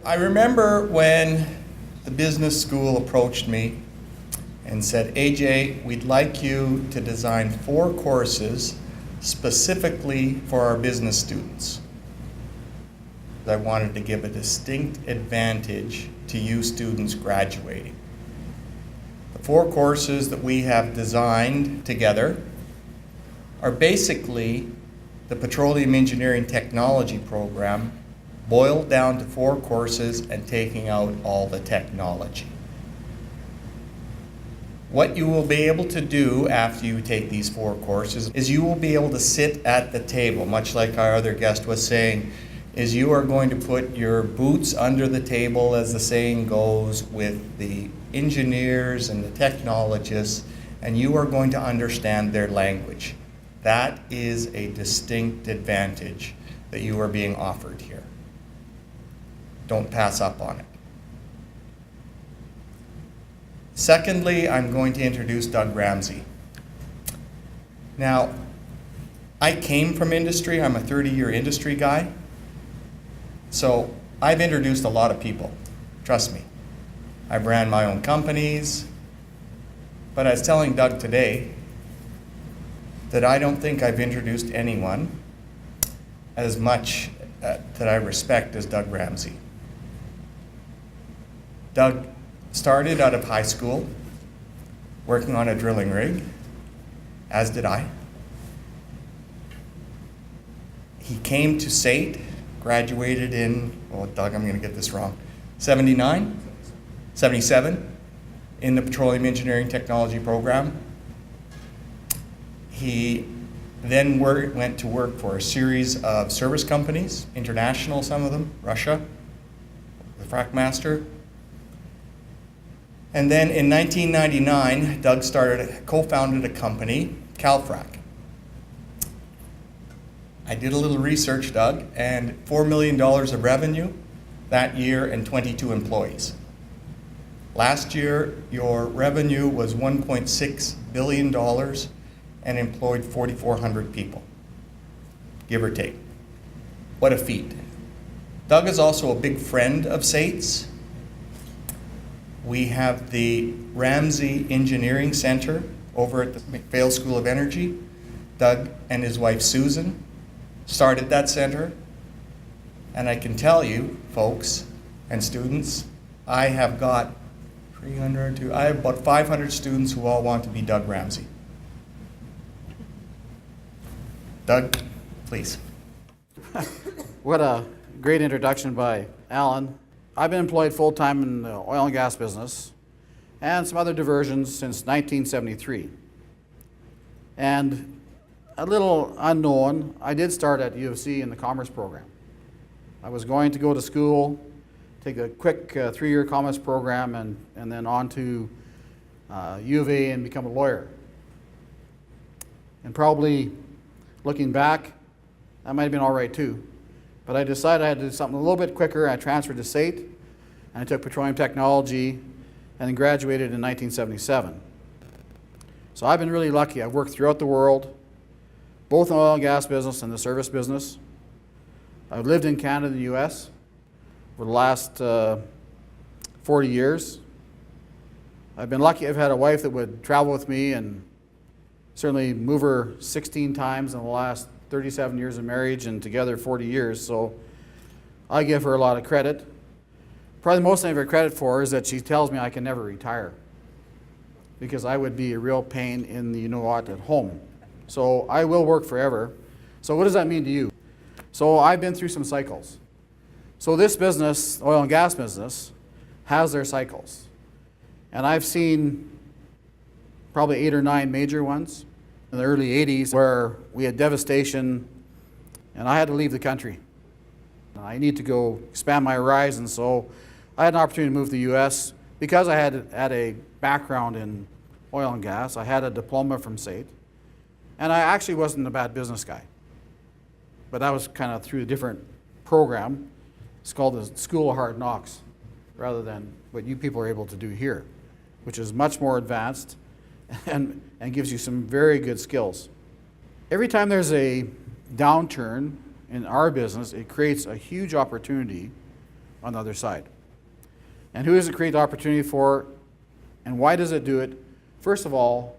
I remember when the business school approached me and said, AJ, we'd like you to design 4 courses specifically for our business students. I wanted to give a distinct advantage to you students graduating. The 4 courses that we have designed together are basically the Petroleum Engineering Technology program boiled down to 4 courses and taking out all the technology. What you will be able to do after you take these 4 courses is you will be able to sit at the table, much like our other guest was saying, is you are going to put your boots under the table, as the saying goes, with the engineers and the technologists, and you are going to understand their language. That is a distinct advantage that you are being offered here. Don't pass up on it. Secondly, I'm going to introduce Doug Ramsay. Now, I came from industry. I'm a 30-year industry guy. So I've introduced a lot of people. Trust me. I've ran my own companies. But I was telling Doug today that I don't think I've introduced anyone as much that I respect as Doug Ramsay. Doug started out of high school working on a drilling rig, as did I. He came to SAIT, graduated in, oh Doug, I'm going to get this wrong, 79? 77 in the Petroleum Engineering Technology program. He then went to work for a series of service companies, international, some of them, Russia, the frac master. And then in 1999, Doug co-founded a company, Calfrac. I did a little research, Doug, and $4 million of revenue that year and 22 employees. Last year, your revenue was $1.6 billion and employed 4,400 people, give or take. What a feat. Doug is also a big friend of SAIT's. We have the Ramsey Engineering Center over at the McPhail School of Energy. Doug and his wife Susan started that center. And I can tell you, folks and students, I have got I have about 500 students who all want to be Doug Ramsay. Doug, please. What a great introduction by Alan. I've been employed full-time in the oil and gas business and some other diversions since 1973. And a little unknown, I did start at Usc in the commerce program. I was going to go to school, take a quick 3-year commerce program, and then on to U of A and become a lawyer. And probably looking back, that might have been all right too. But I decided I had to do something a little bit quicker. I transferred to SAIT, and I took petroleum technology, and then graduated in 1977. So I've been really lucky. I've worked throughout the world, both in the oil and gas business and the service business. I've lived in Canada and the US for the last 40 years. I've been lucky. I've had a wife that would travel with me and certainly move her 16 times in the last 37 years of marriage and together 40 years, so I give her a lot of credit. Probably the most thing I give her credit for is that she tells me I can never retire because I would be a real pain in the you-know-what at home. So I will work forever. So what does that mean to you? So I've been through some cycles. So this business, oil and gas business, has their cycles. And I've seen probably 8 or 9 major ones in the early 80s where we had devastation and I had to leave the country. I need to go expand my horizons, so I had an opportunity to move to the US because I had a background in oil and gas. I had a diploma from SAIT, and I actually wasn't a bad business guy. But that was kind of through a different program. It's called the School of Hard Knocks, rather than what you people are able to do here, which is much more advanced and gives you some very good skills. Every time there's a downturn in our business, it creates a huge opportunity on the other side. And who does it create the opportunity for, and why does it do it? First of all,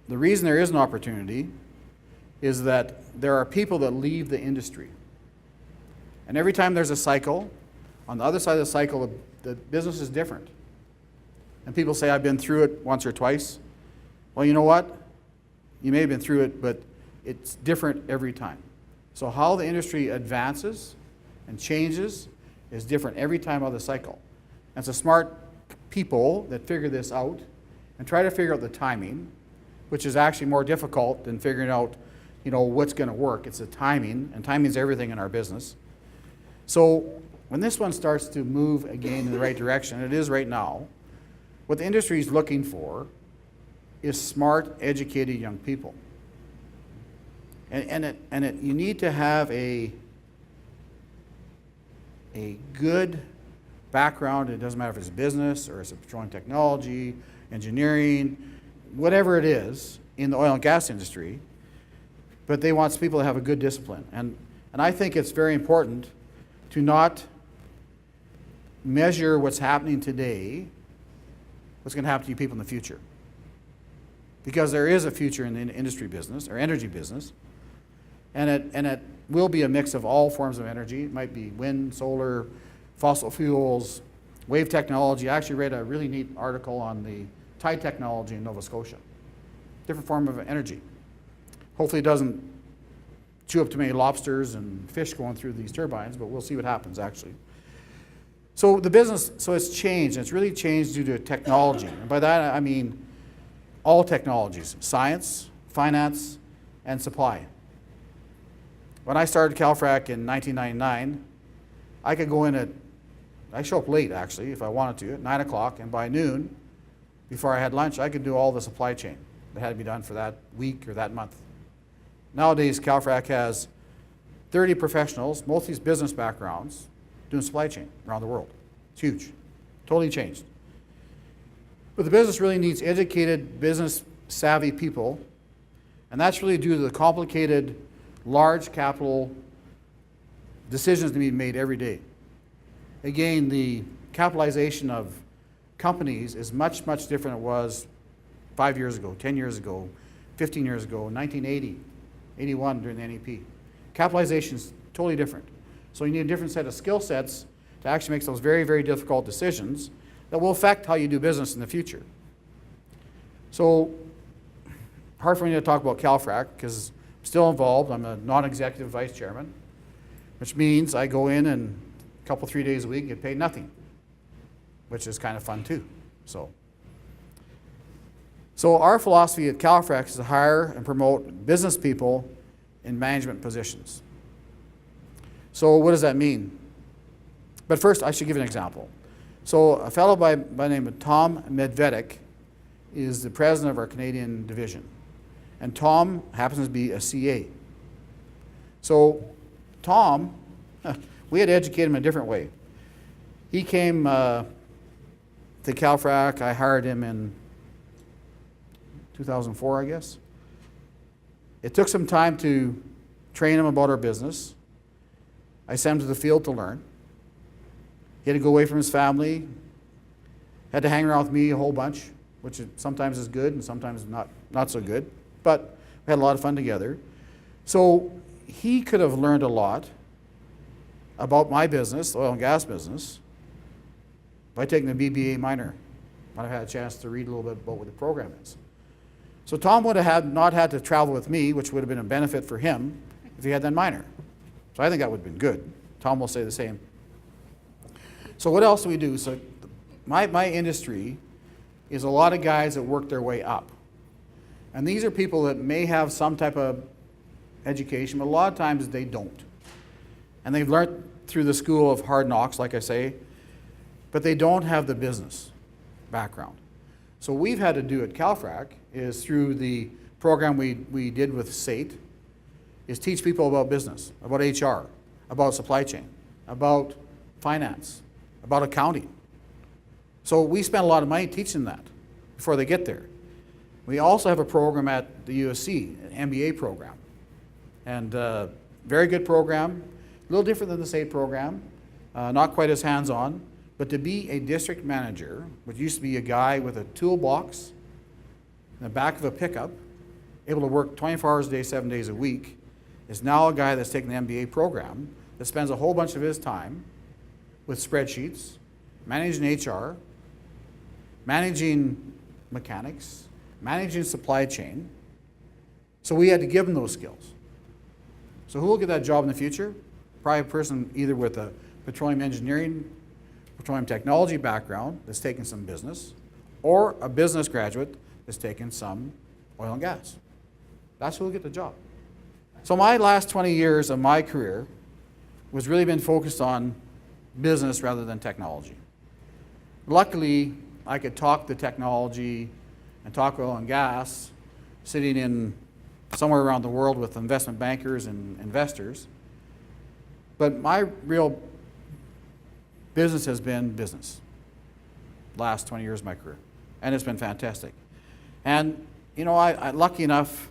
the reason there is an opportunity is that there are people that leave the industry. And every time there's a cycle, on the other side of the cycle, the business is different. And people say, I've been through it once or twice. Well, you know what? You may have been through it, but it's different every time. So how the industry advances and changes is different every time of the cycle. And it's the smart people that figure this out and try to figure out the timing, which is actually more difficult than figuring out, what's going to work. It's the timing, and timing is everything in our business. So when this one starts to move again in the right direction, it is right now, what the industry is looking for is smart, educated young people. You need to have a good background. It doesn't matter if it's business or it's petroleum technology, engineering, whatever it is in the oil and gas industry, but they want people to have a good discipline. And I think it's very important to not measure what's happening today, what's going to happen to you people in the future. Because there is a future in the industry business, or energy business, and it will be a mix of all forms of energy. It might be wind, solar, fossil fuels, wave technology. I actually read a really neat article on the tide technology in Nova Scotia. Different form of energy. Hopefully it doesn't chew up too many lobsters and fish going through these turbines, but we'll see what happens actually. So the business, it's changed, and it's really changed due to technology. And by that I mean all technologies, science, finance, and supply. When I started Calfrac in 1999, I could go in I show up late actually if I wanted to, at 9 o'clock, and by noon, before I had lunch, I could do all the supply chain that had to be done for that week or that month. Nowadays, Calfrac has 30 professionals, most of these business backgrounds, doing supply chain around the world. It's huge, totally changed. But the business really needs educated, business-savvy people, and that's really due to the complicated, large capital decisions to be made every day. Again, the capitalization of companies is much, much different than it was 5 years ago, 10 years ago, 15 years ago, 1980, 81 during the NEP. Capitalization is totally different. So you need a different set of skill sets to actually make those very, very difficult decisions that will affect how you do business in the future. So, hard for me to talk about Calfrac because I'm still involved. I'm a non-executive vice chairman, which means I go in and a couple, 3 days a week and get paid nothing, which is kind of fun too. So our philosophy at Calfrac is to hire and promote business people in management positions. So what does that mean? But first, I should give an example. So a fellow by the name of Tom Medvedik is the president of our Canadian division. And Tom happens to be a CA. So Tom, we had to educate him in a different way. He came to Calfrac. I hired him in 2004, I guess. It took some time to train him about our business. I sent him to the field to learn. He had to go away from his family, had to hang around with me a whole bunch, which sometimes is good and sometimes not so good, but we had a lot of fun together. So he could have learned a lot about my business, the oil and gas business, by taking the BBA minor. Might have had a chance to read a little bit about what the program is. So Tom would have not had to travel with me, which would have been a benefit for him if he had that minor. So I think that would have been good. Tom will say the same. So what else do we do? So my industry is a lot of guys that work their way up. And these are people that may have some type of education, but a lot of times they don't. And they've learned through the school of hard knocks, like I say, but they don't have the business background. So what we've had to do at Calfrac is through the program we did with SAIT, is teach people about business, about HR, about supply chain, about finance, about accounting. So we spend a lot of money teaching that before they get there. We also have a program at the Usc, an Mba program. And very good program, a little different than the SAIT program. not quite as hands-on, but to be a district manager, which used to be a guy with a toolbox in the back of a pickup, able to work 24 hours a day, 7 days a week, is now a guy that's taken the MBA program that spends a whole bunch of his time with spreadsheets, managing HR, managing mechanics, managing supply chain. So we had to give him those skills. So who will get that job in the future? Probably a person either with a petroleum engineering, petroleum technology background that's taken some business, or a business graduate that's taken some oil and gas. That's who will get the job. So my last 20 years of my career was really been focused on business rather than technology. Luckily, I could talk the technology and talk oil and gas sitting in somewhere around the world with investment bankers and investors. But my real business has been business last 20 years of my career, and it's been fantastic. And you know, I lucky enough,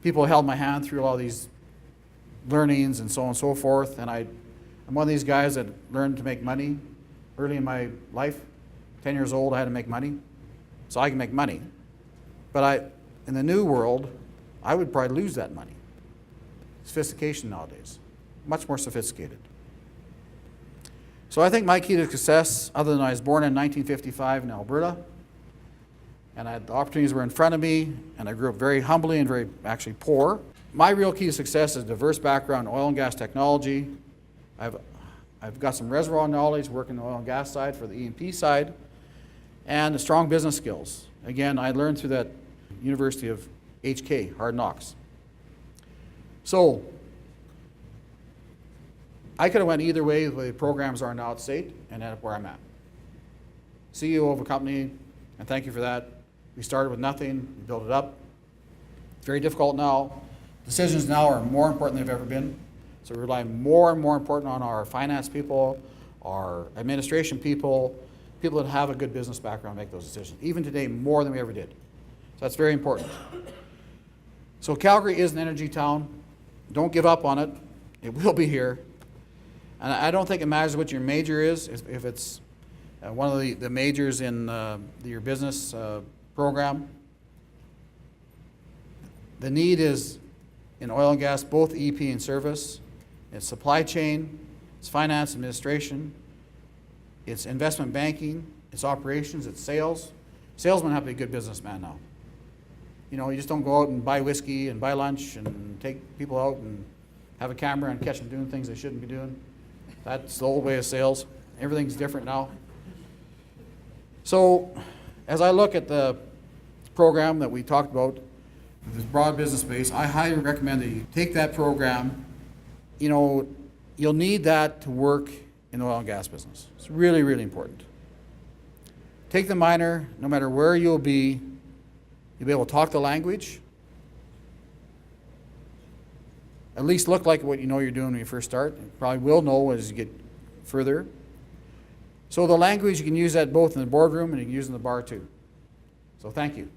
people held my hand through all these learnings and so on and so forth, and I'm one of these guys that learned to make money early in my life. 10 years old, I had to make money, so I can make money. But in the new world, I would probably lose that money. Sophistication nowadays, much more sophisticated. So I think my key to success, other than I was born in 1955 in Alberta, and the opportunities were in front of me, and I grew up very humbly and very actually poor. My real key to success is a diverse background in oil and gas technology. I've got some reservoir knowledge working the oil and gas side for the E&P side, and strong business skills. Again, I learned through that University of HK, Hard Knocks. So I could have went either way the way the programs are now at SAIT and ended up where I'm at. CEO of a company, and thank you for that. We started with nothing, we built it up. It's very difficult now. Decisions now are more important than they've ever been. So we rely more and more important on our finance people, our administration people, people that have a good business background make those decisions. Even today, more than we ever did. So that's very important. So Calgary is an energy town. Don't give up on it. It will be here. And I don't think it matters what your major is, if it's one of the majors in your business program. The need is in oil and gas, both EP and service. It's supply chain, it's finance administration, it's investment banking, it's operations, it's sales. Salesmen have to be a good businessman now. You know, you just don't go out and buy whiskey and buy lunch and take people out and have a camera and catch them doing things they shouldn't be doing. That's the old way of sales. Everything's different now. So as I look at the program that we talked about, this broad business base, I highly recommend that you take that program. You know, you'll need that to work in the oil and gas business. It's really, really important. Take the minor, no matter where you'll be able to talk the language. At least look like what you know you're doing when you first start. You probably will know as you get further. So the language, you can use that both in the boardroom and you can use it in the bar too. So thank you.